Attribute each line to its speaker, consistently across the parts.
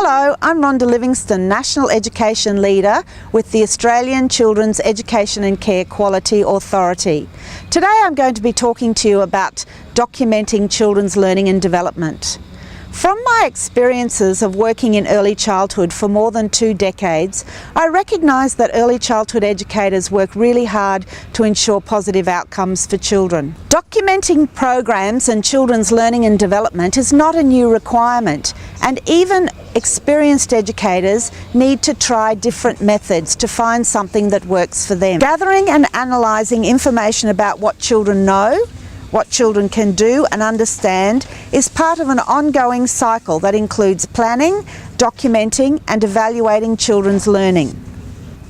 Speaker 1: Hello, I'm Rhonda Livingstone, National Education Leader with the Australian Children's Education and Care Quality Authority. Today I'm going to be talking to you about documenting children's learning and development. From my experiences of working in early childhood for more than 2 decades, I recognise that early childhood educators work really hard to ensure positive outcomes for children. Documenting programs and children's learning and development is not a new requirement, and even experienced educators need to try different methods to find something that works for them. Gathering and analysing information about what children know, what children can do and understand is part of an ongoing cycle that includes planning, documenting and evaluating children's learning.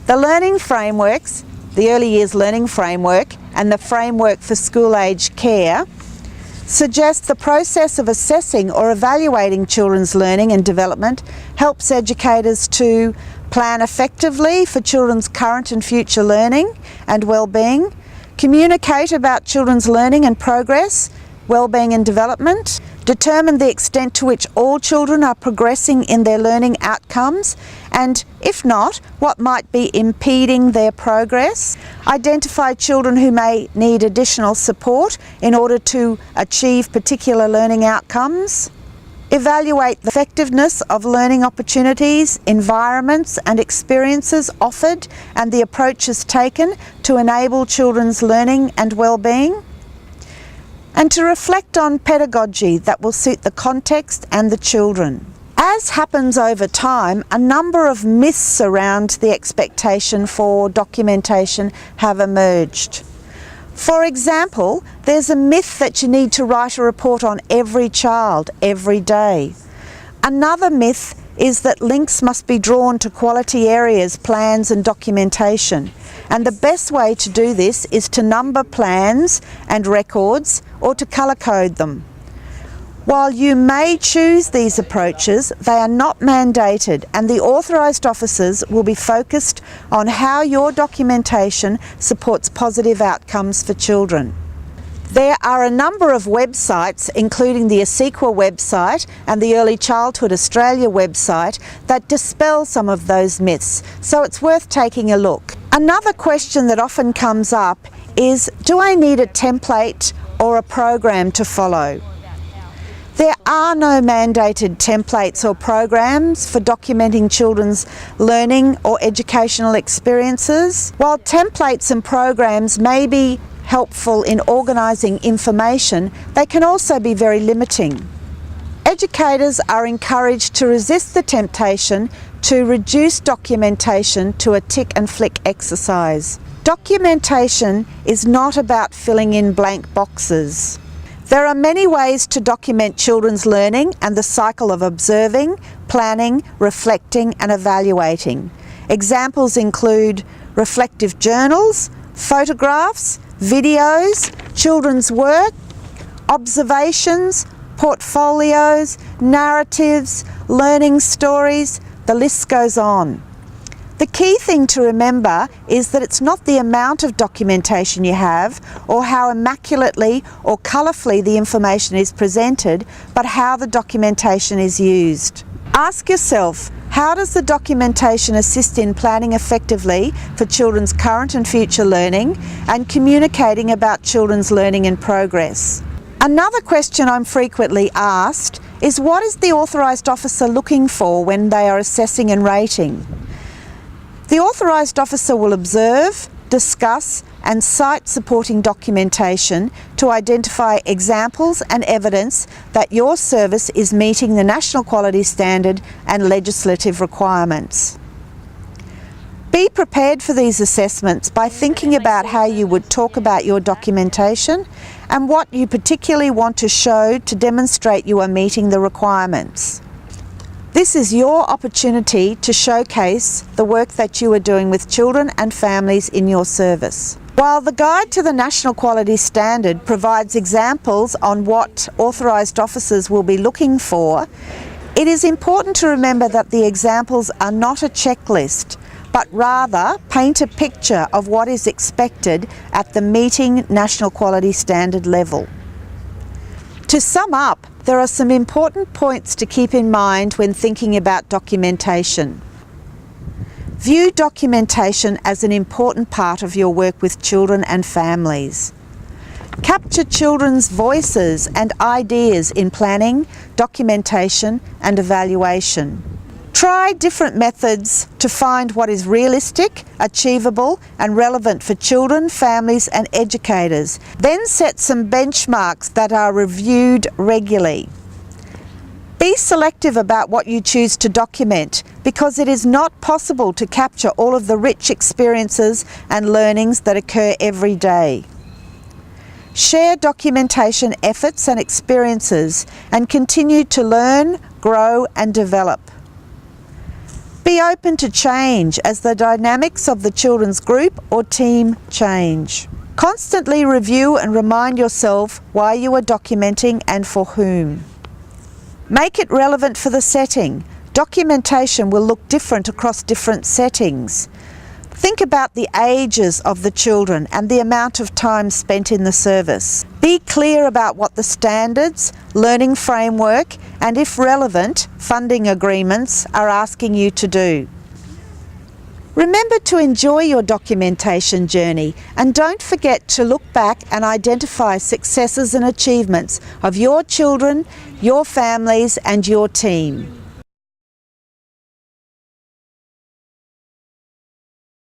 Speaker 1: The learning frameworks, the Early Years Learning Framework and the Framework for School-Age Care suggest the process of assessing or evaluating children's learning and development helps educators to plan effectively for children's current and future learning and well-being, communicate about children's learning and progress, well-being and development, determine the extent to which all children are progressing in their learning outcomes, and if not, what might be impeding their progress, identify children who may need additional support in order to achieve particular learning outcomes, evaluate the effectiveness of learning opportunities, environments and experiences offered and the approaches taken to enable children's learning and well-being, and to reflect on pedagogy that will suit the context and the children. As happens over time, a number of myths around the expectation for documentation have emerged. For example, there's a myth that you need to write a report on every child every day. Another myth is that links must be drawn to quality areas, plans and documentation. And the best way to do this is to number plans and records or to colour code them. While you may choose these approaches, they are not mandated, and the authorised officers will be focused on how your documentation supports positive outcomes for children. There are a number of websites, including the ASEQA website and the Early Childhood Australia website, that dispel some of those myths, so it's worth taking a look. Another question that often comes up is, do I need a template or a program to follow? There are no mandated templates or programs for documenting children's learning or educational experiences. While templates and programs may be helpful in organising information, they can also be very limiting. Educators are encouraged to resist the temptation to reduce documentation to a tick and flick exercise. Documentation is not about filling in blank boxes. There are many ways to document children's learning and the cycle of observing, planning, reflecting and evaluating. Examples include reflective journals, photographs, videos, children's work, observations, portfolios, narratives, learning stories, the list goes on. The key thing to remember is that it's not the amount of documentation you have or how immaculately or colourfully the information is presented, but how the documentation is used. Ask yourself, how does the documentation assist in planning effectively for children's current and future learning and communicating about children's learning and progress? Another question I'm frequently asked is, what is the authorised officer looking for when they are assessing and rating? The authorised officer will observe, discuss and cite supporting documentation to identify examples and evidence that your service is meeting the National Quality Standard and legislative requirements. Be prepared for these assessments by thinking about how you would talk about your documentation and what you particularly want to show to demonstrate you are meeting the requirements. This is your opportunity to showcase the work that you are doing with children and families in your service. While the Guide to the National Quality Standard provides examples on what authorised officers will be looking for, it is important to remember that the examples are not a checklist, but rather paint a picture of what is expected at the meeting National Quality Standard level. To sum up, there are some important points to keep in mind when thinking about documentation. View documentation as an important part of your work with children and families. Capture children's voices and ideas in planning, documentation and evaluation. Try different methods to find what is realistic, achievable and relevant for children, families and educators. Then set some benchmarks that are reviewed regularly. Be selective about what you choose to document because it is not possible to capture all of the rich experiences and learnings that occur every day. Share documentation efforts and experiences and continue to learn, grow and develop. Be open to change as the dynamics of the children's group or team change. Constantly review and remind yourself why you are documenting and for whom. Make it relevant for the setting. Documentation will look different across different settings. Think about the ages of the children and the amount of time spent in the service. Be clear about what the standards, learning framework and, if relevant, funding agreements are asking you to do. Remember to enjoy your documentation journey and don't forget to look back and identify successes and achievements of your children, your families and your team.